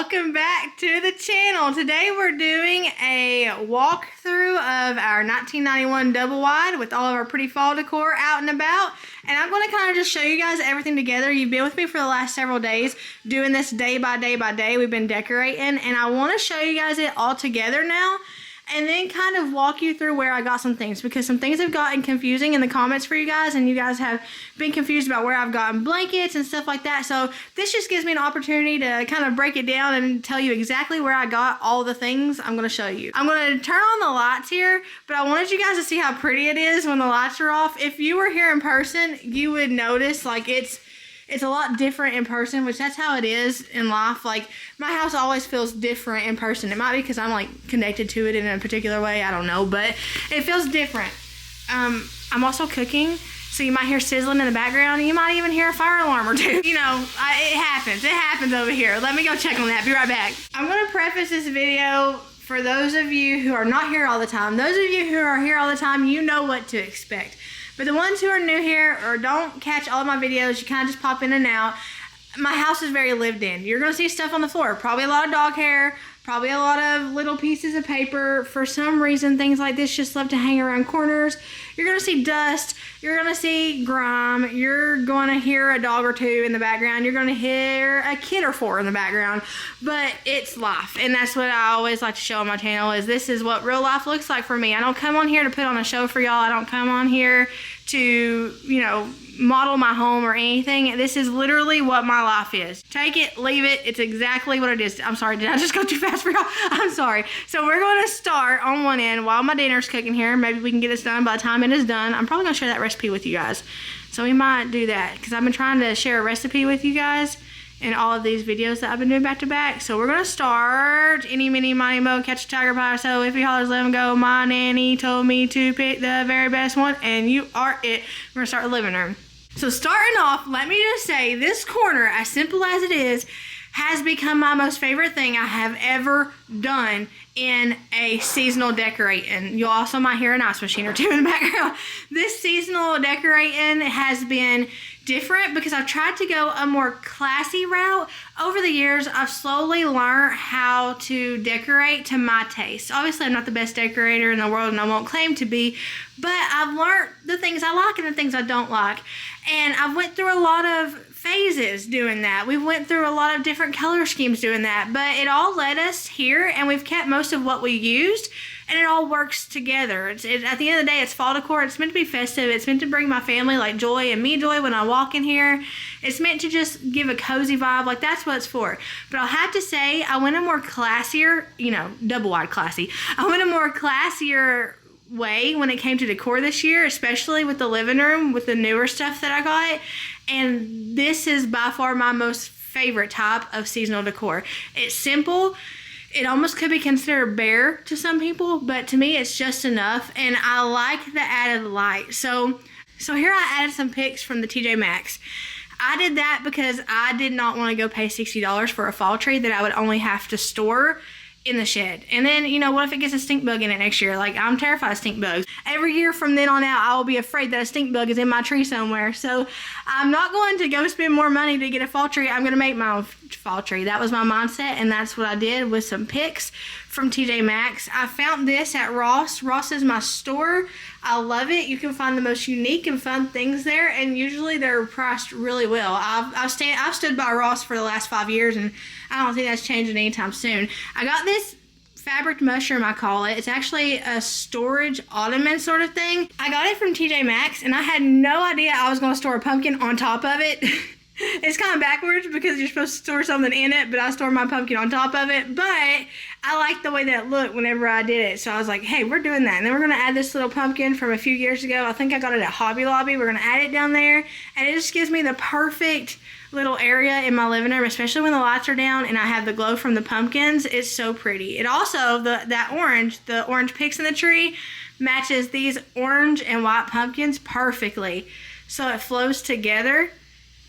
welcome back to the channel. Today we're doing a walkthrough of our 1991 double wide with all of our pretty fall decor out and about. And I'm going to kind of just show you guys everything together. You've been with me for the last several days doing this day by day by day. We've been decorating, and I want to show you guys it all together now. And then kind of walk you through where I got some things, because some things have gotten confusing in the comments for you guys, and you guys have been confused about where I've gotten blankets and stuff like that. So this just gives me an opportunity to kind of break it down and tell you exactly where I got all the things I'm going to show you. I'm going to turn on the lights here, but I wanted you guys to see how pretty it is when the lights are off. If you were here in person, you would notice like it's a lot different in person, which that's how it is in life. Like, my house always feels different in person. It might be because I'm like connected to it in a particular way. I don't know, but it feels different. I'm also cooking, so you might hear sizzling in the background. You might even hear a fire alarm or two. You know, it happens. It happens over here. Let me go check on that. Be right back. I'm going to preface this video for those of you who are not here all the time. Those of you who are here all the time, you know what to expect. But the ones who are new here or don't catch all of my videos, you kind of just pop in and out. My house is very lived in. You're going to see stuff on the floor. Probably a lot of dog hair. Probably a lot of little pieces of paper. For some reason, things like this just love to hang around corners. You're going to see dust. You're going to see grime. You're going to hear a dog or two in the background. You're going to hear a kid or four in the background. But it's life. And that's what I always like to show on my channel, is this is what real life looks like for me. I don't come on here to put on a show for y'all. I don't come on here to, you know, model my home or anything. This is literally what my life is. Take it, leave it. It's exactly what it is. I'm sorry, did I just go too fast for y'all? I'm sorry. So we're going to start on one end while my dinner's cooking here. Maybe we can get this done by the time it is done. I'm probably going to share that recipe with you guys. So we might do that, because I've been trying to share a recipe with you guys in all of these videos that I've been doing back to back. So we're going to start Eeny, Meeny, Miny, Mo, catch a tiger pie. So if he hollers, let him go. My nanny told me to pick the very best one, and you are it. We're going to start the living room. So starting off, let me just say, this corner, as simple as it is, has become my most favorite thing I have ever done in a seasonal decorating. You also might hear an ice machine or two in the background. This seasonal decorating has been different because I've tried to go a more classy route. Over the years, I've slowly learned how to decorate to my taste. Obviously, I'm not the best decorator in the world, and I won't claim to be, but I've learned the things I like and the things I don't like. And I've went through a lot of phases doing that. We went through a lot of different color schemes doing that, but it all led us here, and we've kept most of what we used, and it all works together. At the end of the day, it's fall decor. It's meant to be festive. It's meant to bring my family like joy and me joy when I walk in here. It's meant to just give a cozy vibe. Like, that's what it's for. But I'll have to say, I went a more classier, you know, double wide classy. I went a more classier way when it came to decor this year, especially with the living room, with the newer stuff that I got. And this is by far my most favorite type of seasonal decor. It's simple. It almost could be considered bare to some people, but to me it's just enough, and I like the added light. So here I added some pics from the TJ Maxx. I did that because I did not want to go pay $60 for a fall tree that I would only have to store in the shed. And then, you know, what if it gets a stink bug in it next year? Like, I'm terrified of stink bugs. Every year from then on out, I will be afraid that a stink bug is in my tree somewhere. So I'm not going to go spend more money to get a fall tree. I'm going to make my own fall tree. That was my mindset, and that's what I did with some pics from TJ Maxx. I found this at Ross. Ross is my store. I love it. You can find the most unique and fun things there, and usually they're priced really well. I've stood by Ross for the last 5 years, and I don't think that's changing anytime soon. I got this fabric mushroom, I call it. It's actually a storage ottoman sort of thing. I got it from TJ Maxx, and I had no idea I was going to store a pumpkin on top of it. It's kind of backwards because you're supposed to store something in it, but I store my pumpkin on top of it. But I liked the way that it looked whenever I did it. So I was like, hey, we're doing that. And then we're going to add this little pumpkin from a few years ago. I think I got it at Hobby Lobby. We're going to add it down there. And it just gives me the perfect little area in my living room, especially when the lights are down and I have the glow from the pumpkins. It's so pretty. It also, the orange picks in the tree matches these orange and white pumpkins perfectly. So it flows together.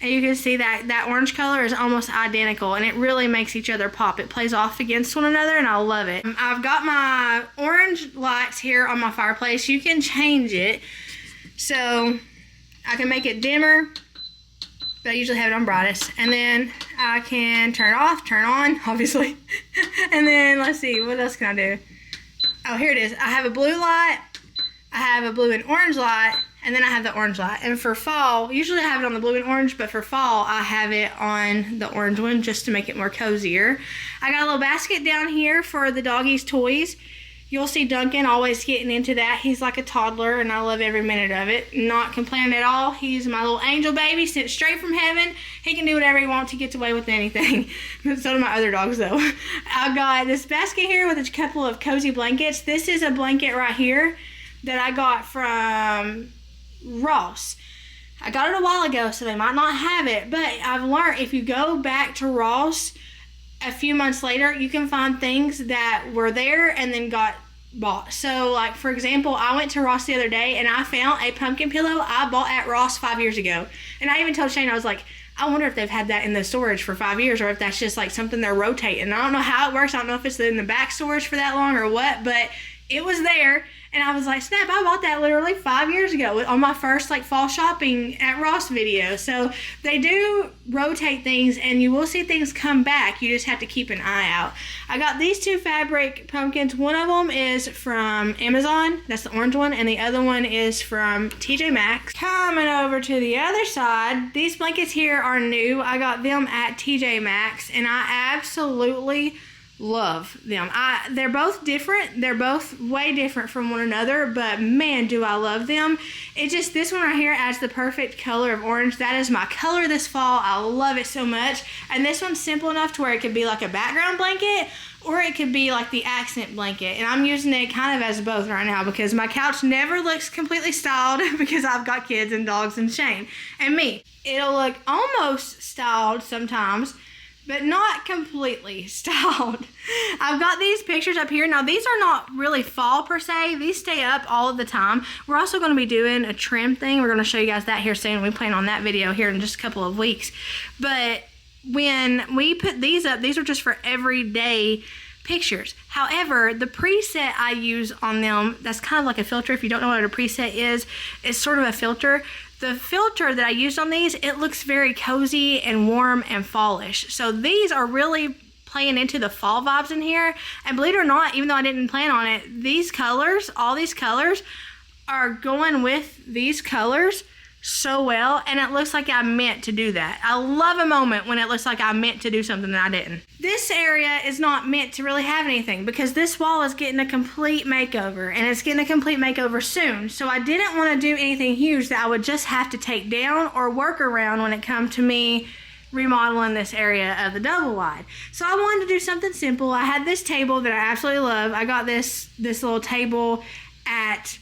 And you can see that that orange color is almost identical, and it really makes each other pop. It plays off against one another, and I love it. I've got my orange lights here on my fireplace. You can change it. So I can make it dimmer but I usually have it on brightest. And then I can turn it off, turn it on, obviously. And then let's see, what else can I do? Oh, here it is. I have a blue light, I have a blue and orange light, and then I have the orange light. And for fall, usually I have it on the blue and orange, but for fall, I have it on the orange one just to make it more cozier. I got a little basket down here for the doggies' toys. You'll see Duncan always getting into that. He's like a toddler, and I love every minute of it. Not complaining at all. He's my little angel baby sent straight from heaven. He can do whatever he wants. He gets away with anything. So do my other dogs, though. I got this basket here with a couple of cozy blankets. This is a blanket right here that I got from Ross. I got it a while ago, so they might not have it, but I've learned if you go back to Ross a few months later, you can find things that were there and then got bought. So, like, for example, I went to Ross the other day and I found a pumpkin pillow I bought at Ross 5 years ago. And I even told Shane, I was like, I wonder if they've had that in the storage for 5 years or if that's just like something they're rotating. I don't know how it works. I don't know if it's in the back storage for that long or what, but it was there. And I was like, snap, I bought that literally 5 years ago on my first like fall shopping at Ross video. So they do rotate things and you will see things come back. You just have to keep an eye out. I got these two fabric pumpkins. One of them is from Amazon. That's the orange one. And the other one is from TJ Maxx. Coming over to the other side, these blankets here are new. I got them at TJ Maxx and I absolutely love them. They're both different. They're both way different from one another, but man, do I love them. This one right here adds the perfect color of orange. That is my color this fall. I love it so much. And this one's simple enough to where it could be like a background blanket or it could be like the accent blanket. And I'm using it kind of as both right now because my couch never looks completely styled because I've got kids and dogs and Shane and me. It'll look almost styled sometimes, but not completely styled. I've got these pictures up here. Now, these are not really fall per se. These stay up all of the time. We're also going to be doing a trim thing. We're going to show you guys that here soon. We plan on that video here in just a couple of weeks. But when we put these up, these are just for everyday pictures. However, the preset I use on them, that's kind of like a filter. If you don't know what a preset is, it's sort of a filter. The filter that I used on these, it looks very cozy and warm and fallish. So these are really playing into the fall vibes in here. And believe it or not, even though I didn't plan on it, these colors, all these colors are going with these colors so well, and it looks like I meant to do that. I love a moment when it looks like I meant to do something that I didn't. This area is not meant to really have anything because this wall is getting a complete makeover, and it's getting a complete makeover soon. So I didn't want to do anything huge that I would just have to take down or work around when it comes to me remodeling this area of the double wide. So I wanted to do something simple. I had this table that I absolutely love. I got this little table at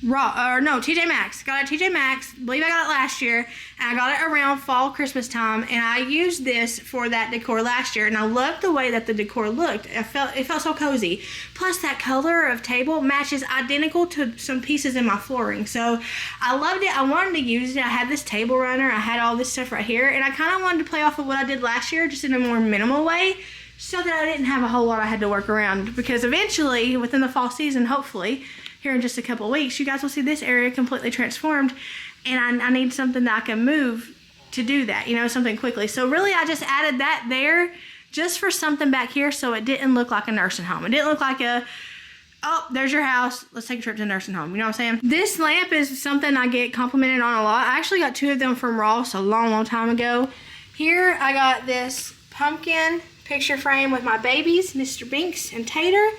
TJ Maxx. Got it at TJ Maxx. I believe I got it last year. And I got it around fall, Christmas time. And I used this for that decor last year. And I loved the way that the decor looked. It felt so cozy. Plus that color of table matches identical to some pieces in my flooring. So I loved it. I wanted to use it. I had this table runner. I had all this stuff right here. And I kind of wanted to play off of what I did last year, just in a more minimal way, so that I didn't have a whole lot I had to work around. Because eventually, within the fall season, hopefully, here in just a couple of weeks, you guys will see this area completely transformed, and I need something that I can move to do that, something quickly. So really, I just added that there just for something back here so it didn't look like a nursing home. It didn't look like oh, there's your house, let's take a trip to a nursing home. You know what I'm saying? This lamp is something I get complimented on a lot. I actually got 2 of them from Ross a long time ago. Here, I got this pumpkin picture frame with my babies, Mr. Binks and Tater.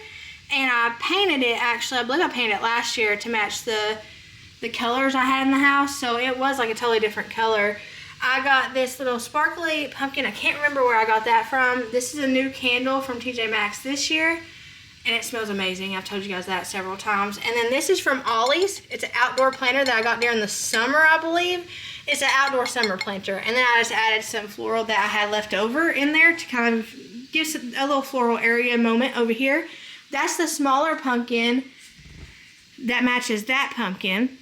And I painted it, actually, I believe I painted it last year to match the colors I had in the house. So it was like a totally different color. I got this little sparkly pumpkin. I can't remember where I got that from. This is a new candle from TJ Maxx this year. And it smells amazing. I've told you guys that several times. And then this is from Ollie's. It's an outdoor planter that I got during the summer, I believe. It's an outdoor summer planter. And then I just added some floral that I had left over in there to kind of give a little floral area moment over here. That's the smaller pumpkin that matches that pumpkin.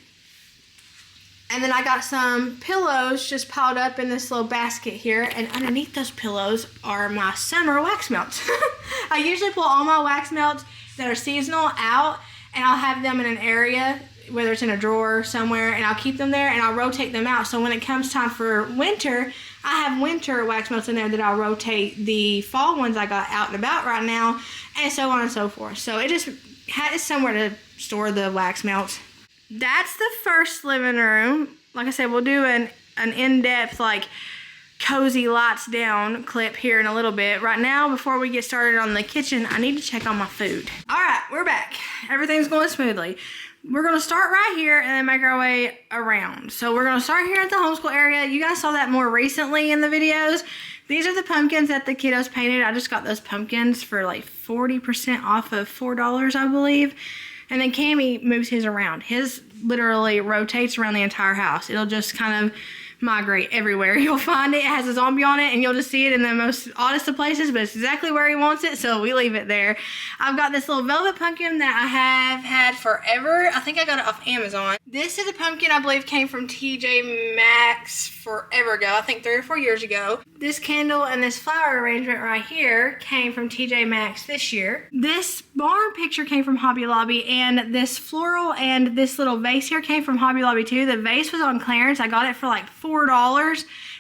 And then I got some pillows just piled up in this little basket here. And underneath those pillows are my summer wax melts. I usually pull all my wax melts that are seasonal out, and I'll have them in an area whether it's in a drawer somewhere, and I'll keep them there and I'll rotate them out. So when it comes time for winter, I have winter wax melts in there that I'll rotate the fall ones I got out and about right now, and so on and so forth. So it just has somewhere to store the wax melts. That's the first living room. Like I said, we'll do an in-depth, like, cozy lights down clip here in a little bit. Right now, before we get started on the kitchen, I need to check on my food. All right, we're back. Everything's going smoothly. We're going to start right here and then make our way around. So we're going to start here at the homeschool area. You guys saw that more recently in the videos. These are the pumpkins that the kiddos painted. I just got those pumpkins for like 40% off of $4, I believe. And then Cammy moves his around. His literally rotates around the entire house. It'll just kind of migrate everywhere. You'll find it. It has a zombie on it, and you'll just see it in the most oddest of places, but it's exactly where he wants it, so we leave it there. I've got this little velvet pumpkin that I have had forever. I think I got it off Amazon. This is a pumpkin I believe came from TJ Maxx forever ago. I think 3 or 4 years ago. This candle and this flower arrangement right here came from TJ Maxx this year. This barn picture came from Hobby Lobby, and this floral and this little vase here came from Hobby Lobby too. The vase was on clearance. I got it for like $4.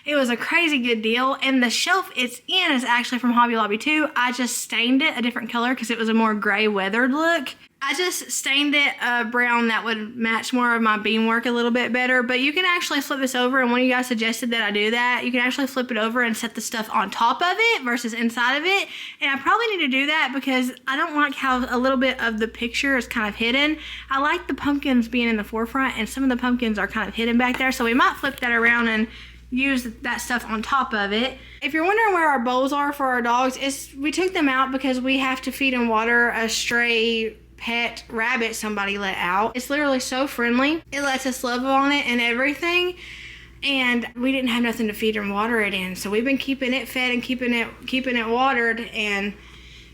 It was a crazy good deal, and the shelf it's in is actually from Hobby Lobby too. I just stained it a different color because it was a more gray weathered look. I just stained it a brown that would match more of my beam work a little bit better, but you can actually flip this over, and one of you guys suggested that I do that. You can actually flip it over and set the stuff on top of it versus inside of it, and I probably need to do that because I don't like how a little bit of the picture is kind of hidden. I like the pumpkins being in the forefront, and some of the pumpkins are kind of hidden back there, so we might flip that around and use that stuff on top of it. If you're wondering where our bowls are for our dogs, we took them out because we have to feed and water a stray pet rabbit somebody let out. It's literally so friendly. It lets us love on it and everything, and we didn't have nothing to feed and water it in, so we've been keeping it fed and keeping it watered, and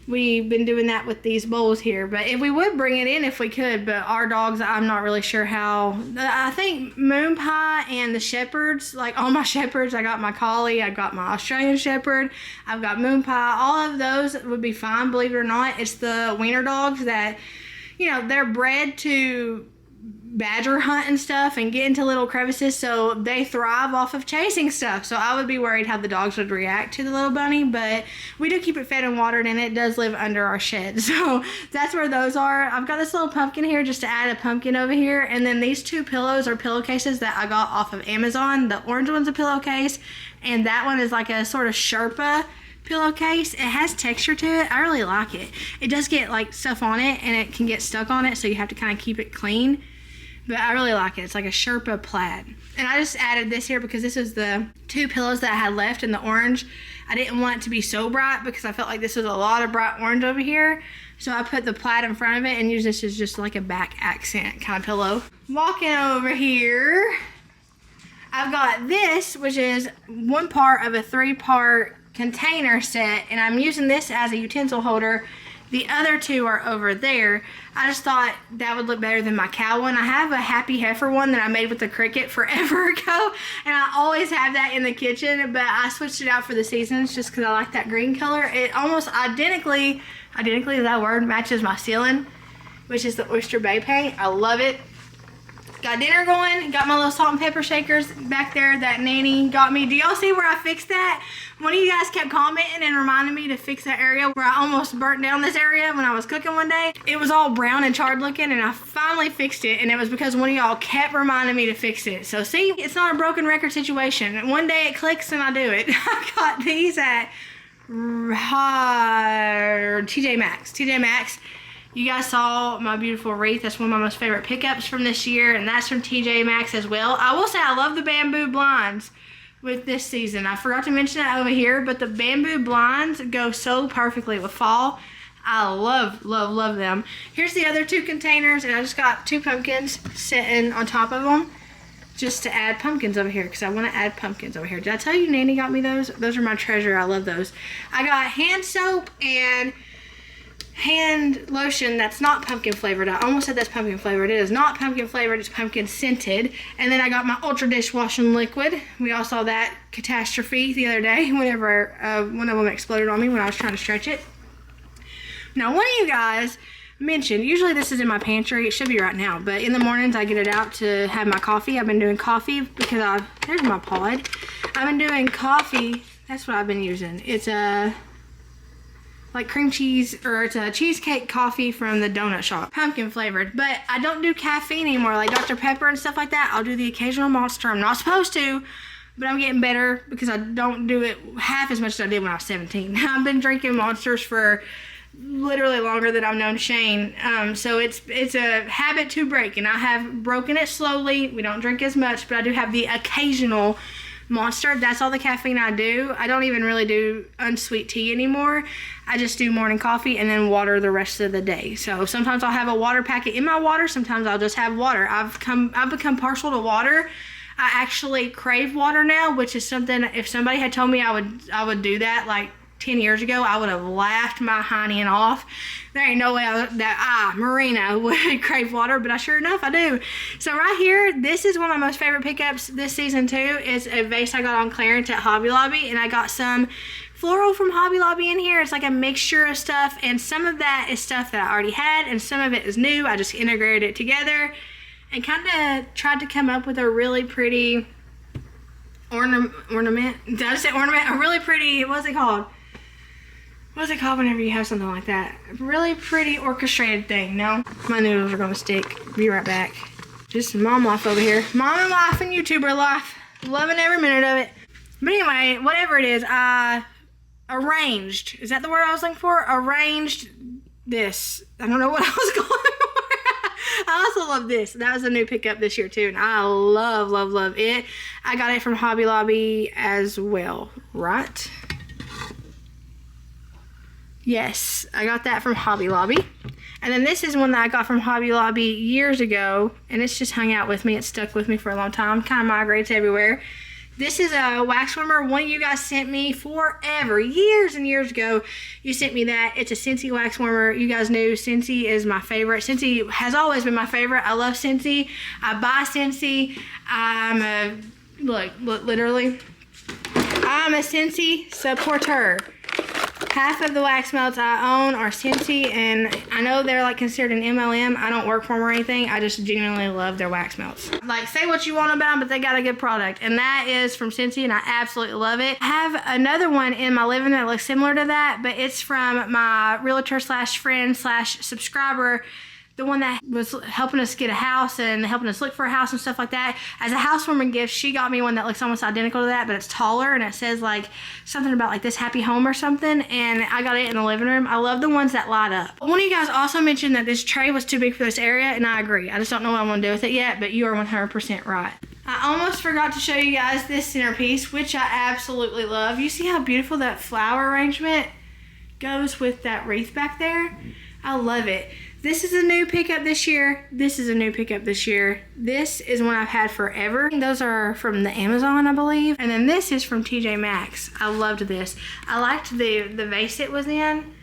we've been doing that with these bowls here. But if we would bring it in if we could, but our dogs, I'm not really sure how. I think Moon Pie and the shepherds, like all my shepherds, I got my collie, I got my Australian shepherd, I've got Moon Pie, all of those would be fine, believe it or not. It's the wiener dogs that, you know, they're bred to badger hunt and stuff and get into little crevices, so they thrive off of chasing stuff. So I would be worried how the dogs would react to the little bunny, but we do keep it fed and watered, and it does live under our shed, so that's where those are. I've got this little pumpkin here just to add a pumpkin over here, and then these two pillows are pillowcases that I got off of Amazon. The orange one's a pillowcase, and that one is like a sort of Sherpa pillowcase. It has texture to it. I really like it. It does get like stuff on it, and it can get stuck on it, so you have to kind of keep it clean. But I really like it. It's like a Sherpa plaid. And I just added this here because this is the two pillows that I had left in the orange. I didn't want it to be so bright because I felt like this was a lot of bright orange over here. So I put the plaid in front of it and used this as just like a back accent kind of pillow. Walking over here, I've got this, which is one part of a 3-part container set, and I'm using this as a utensil holder. The other two are over there. I just thought that would look better than my cow one. I have a Happy Heifer one that I made with the Cricut forever ago, and I always have that in the kitchen, but I switched it out for the seasons just because I like that green color. It almost identically is that word, matches my ceiling, which is the Oyster Bay paint. I love it. Got dinner going, got my little salt and pepper shakers back there that Nanny got me. Do y'all see where I fixed that? One of you guys kept commenting and reminding me to fix that area where I almost burnt down this area when I was cooking one day. It was all brown and charred looking, and I finally fixed it, and it was because one of y'all kept reminding me to fix it. So see, it's not a broken record situation. One day it clicks and I do it. I got these at TJ Maxx. TJ Maxx. You guys saw my beautiful wreath. That's one of my most favorite pickups from this year, and that's from TJ Maxx as well. I will say I love the bamboo blinds with this season. I forgot to mention that over here, but the bamboo blinds go so perfectly with fall. I love, love, love them. Here's the other two containers, and I just got 2 pumpkins sitting on top of them just to add pumpkins over here because I want to add pumpkins over here. Did I tell you Nanny got me those? Those are my treasure. I love those. I got hand soap and hand lotion that's not pumpkin flavored. I almost said that's pumpkin flavored. It is not pumpkin flavored, it's pumpkin scented. And then I got my ultra dishwashing liquid. We all saw that catastrophe the other day whenever one of them exploded on me when I was trying to stretch it. Now one of you guys mention, usually this is in my pantry. It should be right now, but in the mornings I get it out to have my coffee. I've been doing coffee because there's my pod. I've been doing coffee. That's what I've been using. It's a like cream cheese, or it's a cheesecake coffee from the donut shop, pumpkin flavored. But I don't do caffeine anymore, like Dr. Pepper and stuff like that. I'll do the occasional Monster. I'm not supposed to, but I'm getting better because I don't do it half as much as I did when I was 17. I've been drinking Monsters for literally longer than I've known Shane. So it's a habit to break, and I have broken it slowly. We don't drink as much, but I do have the occasional Monster. That's all the caffeine I do. I don't even really do unsweet tea anymore. I just do morning coffee and then water the rest of the day. So sometimes I'll have a water packet in my water. Sometimes I'll just have water. I've become partial to water. I actually crave water now, which is something, if somebody had told me I would do that like 10 years ago, I would have laughed my hiney off. There ain't no way Merina, would crave water, but sure enough, I do. So right here, this is one of my most favorite pickups this season too. It's a vase I got on clearance at Hobby Lobby, and I got some floral from Hobby Lobby in here. It's like a mixture of stuff, and some of that is stuff that I already had, and some of it is new. I just integrated it together and kind of tried to come up with a really pretty ornament. Did I say ornament? A really pretty, what's it called? What's it called whenever you have something like that? A really pretty orchestrated thing. No? My noodles are gonna stick. Be right back. Just mom life over here. Mom and life and YouTuber life. Loving every minute of it. But anyway, whatever it is, I arranged. Is that the word I was looking for? Arranged this. I don't know what I was going for. I also love this. That was a new pickup this year too, and I love, love, love it. I got it from Hobby Lobby as well, right? Yes, I got that from Hobby Lobby. And then this is one that I got from Hobby Lobby years ago, and it's just hung out with me. It's stuck with me for a long time. Kind of migrates everywhere. This is a wax warmer. One of you guys sent me forever, years and years ago. You sent me that. It's a Scentsy wax warmer. You guys knew Scentsy is my favorite. Scentsy has always been my favorite. I love Scentsy. I buy Scentsy. Literally, I'm a Scentsy supporter. Half of the wax melts I own are Scentsy, and I know they're like considered an MLM. I don't work for them or anything. I just genuinely love their wax melts. Like, say what you want about them, but they got a good product, and that is from Scentsy, and I absolutely love it. I have another one in my living that looks similar to that, but it's from my realtor slash friend slash subscriber, the one that was helping us get a house and helping us look for a house and stuff like that. As a housewarming gift, she got me one that looks almost identical to that, but it's taller, and it says like something about like this happy home or something, and I got it in the living room. I love the ones that light up. One of you guys also mentioned that this tray was too big for this area, and I agree. I just don't know what I'm gonna do with it yet, but you are 100% right. I almost forgot to show you guys this centerpiece, which I absolutely love. You see how beautiful that flower arrangement goes with that wreath back there? I love it. This is a new pickup this year. This is a new pickup this year. This is one I've had forever. Those are from the Amazon, I believe. And then this is from TJ Maxx. I loved this. I liked the vase it was in.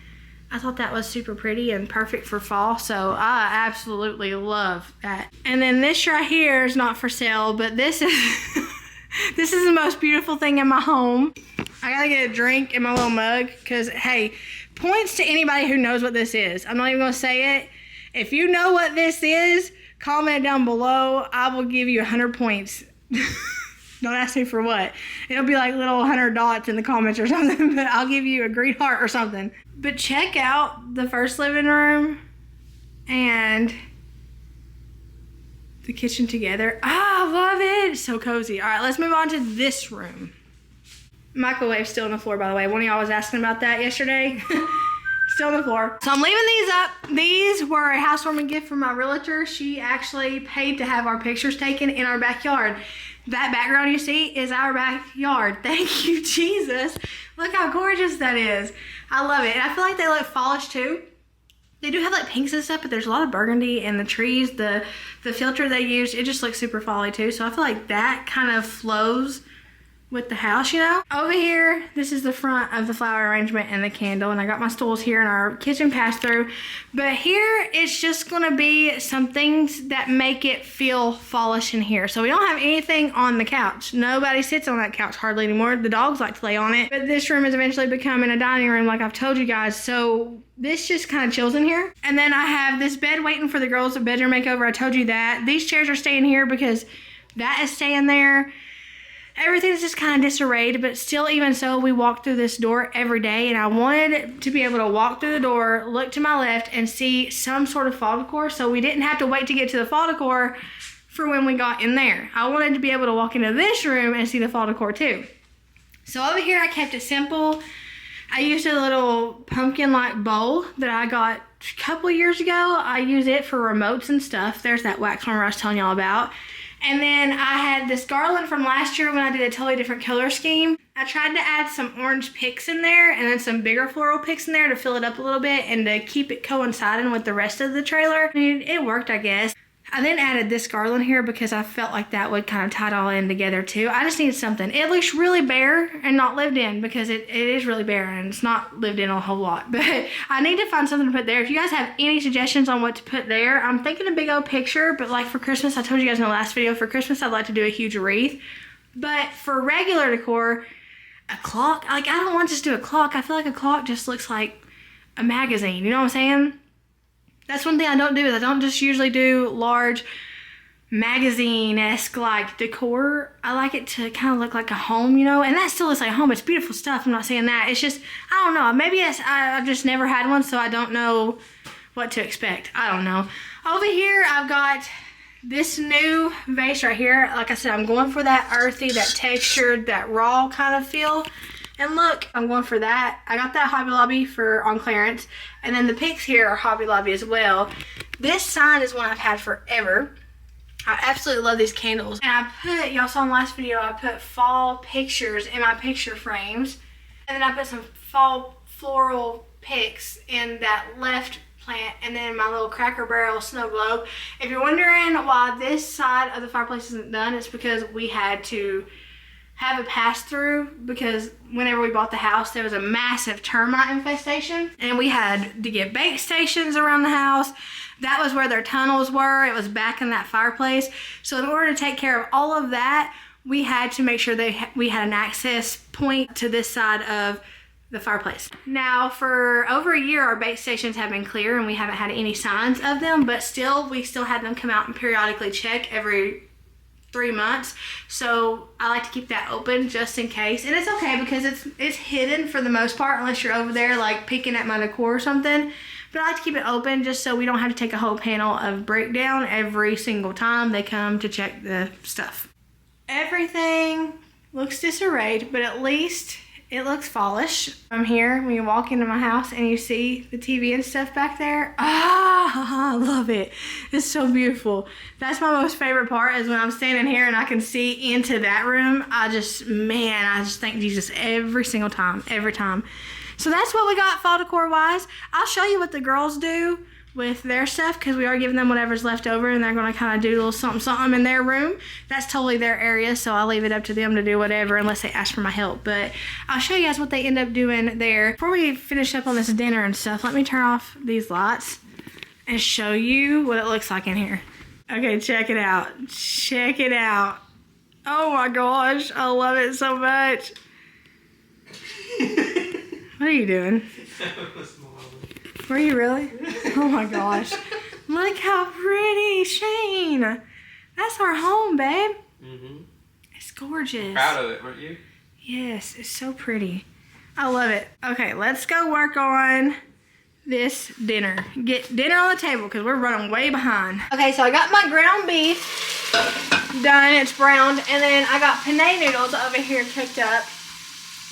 I thought that was super pretty and perfect for fall, so I absolutely love that. And then this right here is not for sale, but this is this is the most beautiful thing in my home. I gotta get a drink in my little mug, because hey, points to anybody who knows what this is. I'm not even gonna say it. If you know what this is, comment down below. I will give you 100 points. Don't ask me for what. It'll be like little 100 dots in the comments or something, but I'll give you a green heart or something. But check out the first living room and the kitchen together. I love it. It's so cozy. All right, let's move on to this room. Microwave's still on the floor, by the way. One of y'all was asking about that yesterday. Still on the floor. So I'm leaving these up. These were a housewarming gift from my realtor. She actually paid to have our pictures taken in our backyard. That background you see is our backyard. Thank you, Jesus. Look how gorgeous that is. I love it. And I feel like they look fallish too. They do have like pinks and stuff, but there's a lot of burgundy in the trees. The filter they used, it just looks super folly too. So I feel like that kind of flows with the house, you know. Over here, this is the front of the flower arrangement and the candle, and I got my stools here in our kitchen pass-through. But here, it's just gonna be some things that make it feel fallish in here. So we don't have anything on the couch. Nobody sits on that couch hardly anymore. The dogs like to lay on it. But this room is eventually becoming a dining room like I've told you guys. So this just kind of chills in here. And then I have this bed waiting for the girls' bedroom makeover. I told you that. These chairs are staying here because that is staying there. Everything's just kind of disarrayed, but still, even so, we walk through this door every day, and I wanted to be able to walk through the door, look to my left, and see some sort of fall decor, so we didn't have to wait to get to the fall decor for when we got in there. I wanted to be able to walk into this room and see the fall decor too. So over here, I kept it simple. I used a little pumpkin-like bowl that I got a couple years ago. I use it for remotes and stuff. There's that wax warmer I was telling y'all about. And then I had this garland from last year when I did a totally different color scheme. I tried to add some orange picks in there and then some bigger floral picks in there to fill it up a little bit and to keep it coinciding with the rest of the trailer. I mean, it worked, I guess. I then added this garland here because I felt like that would kind of tie it all in together too. I just needed something. It looks really bare and not lived in because it is really bare and it's not lived in a whole lot. But I need to find something to put there. If you guys have any suggestions on what to put there, I'm thinking a big old picture. But like for Christmas, I told you guys in the last video, for Christmas I'd like to do a huge wreath. But for regular decor, a clock, like I don't want to just do a clock. I feel like a clock just looks like a magazine. You know what I'm saying? That's one thing I don't do is I don't just usually do large magazine-esque like decor. I like it to kind of look like a home, you know, and that still looks like a home. It's beautiful stuff. I'm not saying that. It's just, I don't know. Maybe I've just never had one, so I don't know what to expect. I don't know. Over here, I've got this new vase right here. Like I said, I'm going for that earthy, that textured, that raw kind of feel. And look, I'm going for that. I got that Hobby Lobby on clearance. And then the picks here are Hobby Lobby as well. This sign is one I've had forever. I absolutely love these candles. And I put, y'all saw in the last video, I put fall pictures in my picture frames. And then I put some fall floral picks in that left plant. And then my little Cracker Barrel snow globe. If you're wondering why this side of the fireplace isn't done, it's because we had to have a pass-through because whenever we bought the house there was a massive termite infestation and we had to get bake stations around the house. That was where their tunnels were. It was back in that fireplace. So in order to take care of all of that, we had to make sure we had an access point to this side of the fireplace. Now for over a year our bake stations have been clear and we haven't had any signs of them, but we still had them come out and periodically check every 3 months. So I like to keep that open just in case. And it's okay because it's hidden for the most part unless you're over there like peeking at my decor or something. But I like to keep it open just so we don't have to take a whole panel of breakdown every single time they come to check the stuff. Everything looks disarrayed, but at least it looks fallish. I'm here when you walk into my house and you see the TV and stuff back there. Ah, I love it. It's so beautiful. That's my most favorite part is when I'm standing here and I can see into that room. I just thank Jesus every single time, every time. So that's what we got fall decor wise. I'll show you what the girls do with their stuff because we are giving them whatever's left over and they're going to kind of do a little something in their room. That's totally their area, so I'll leave it up to them to do whatever unless they ask for my help. But I'll show you guys what they end up doing there. Before we finish up on this dinner and stuff, let me turn off these lights and show you what it looks like in here. Okay, check it out. Check it out. Oh my gosh, I love it so much. What are you doing? Were you really? Oh my gosh. Look how pretty, Shane. That's our home, babe. Mm-hmm. It's gorgeous. Proud of it, weren't you? Yes, it's so pretty. I love it. Okay, let's go work on this dinner. Get dinner on the table because we're running way behind. Okay, so I got my ground beef done. It's browned. And then I got penne noodles over here cooked up.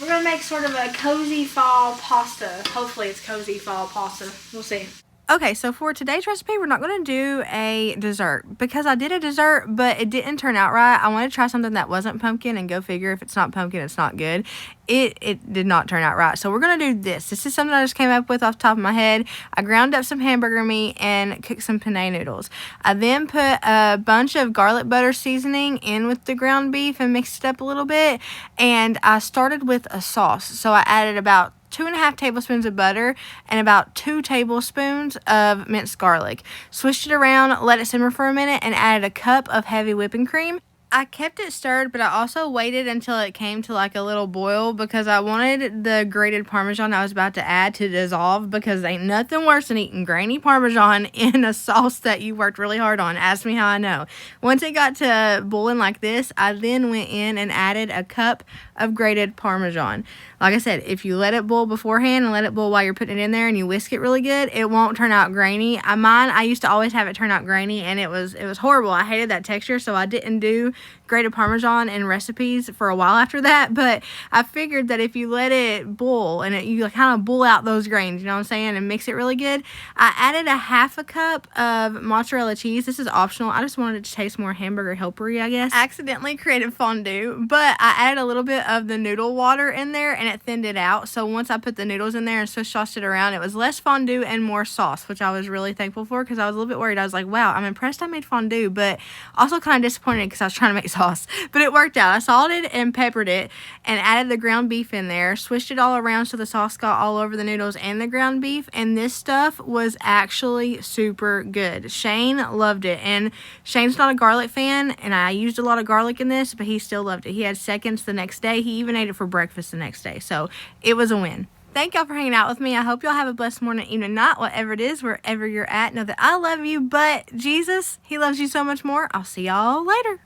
We're going to make sort of a cozy fall pasta. Hopefully it's cozy fall pasta. We'll see. Okay, so for today's recipe, we're not going to do a dessert because I did a dessert, but it didn't turn out right. I wanted to try something that wasn't pumpkin, and go figure, if it's not pumpkin, it's not good. It did not turn out right. So we're going to do this. This is something I just came up with off the top of my head. I ground up some hamburger meat and cooked some penne noodles. I then put a bunch of garlic butter seasoning in with the ground beef and mixed it up a little bit. And I started with a sauce. So I added about 2.5 tablespoons of butter and about 2 tablespoons of minced garlic. Switched it around, let it simmer for a minute, and added a cup of heavy whipping cream. I kept it stirred, but I also waited until it came to like a little boil because I wanted the grated Parmesan I was about to add to dissolve, because ain't nothing worse than eating grainy Parmesan in a sauce that you worked really hard on. Ask me how I know. Once it got to boiling like this, I then went in and added a cup of grated Parmesan. Like I said, if you let it boil beforehand and let it boil while you're putting it in there and you whisk it really good, it won't turn out grainy. I used to always have it turn out grainy, and it was horrible. I hated that texture, so I didn't do grated Parmesan in recipes for a while after that. But I figured that if you let it boil and you kind of boil out those grains, you know what I'm saying, and mix it really good. I added a 1/2 cup of mozzarella cheese. This is optional. I just wanted it to taste more hamburger helpery, I guess. I accidentally created fondue, but I added a little bit of the noodle water in there and it thinned it out. So once I put the noodles in there and swish sauced it around, it was less fondue and more sauce, which I was really thankful for because I was a little bit worried. I was like, wow, I'm impressed I made fondue, but also kind of disappointed because I was trying to make sauce. But it worked out. I salted and peppered it and added the ground beef in there, swished it all around so the sauce got all over the noodles and the ground beef, and this stuff was actually super good. Shane loved it, and Shane's not a garlic fan, and I used a lot of garlic in this, but he still loved it. He had seconds the next day. He even ate it for breakfast the next day, so it was a win. Thank y'all for hanging out with me. I hope y'all have a blessed morning, evening, night, whatever it is, wherever you're at. Know that I love you, but Jesus, he loves you so much more. I'll see y'all later.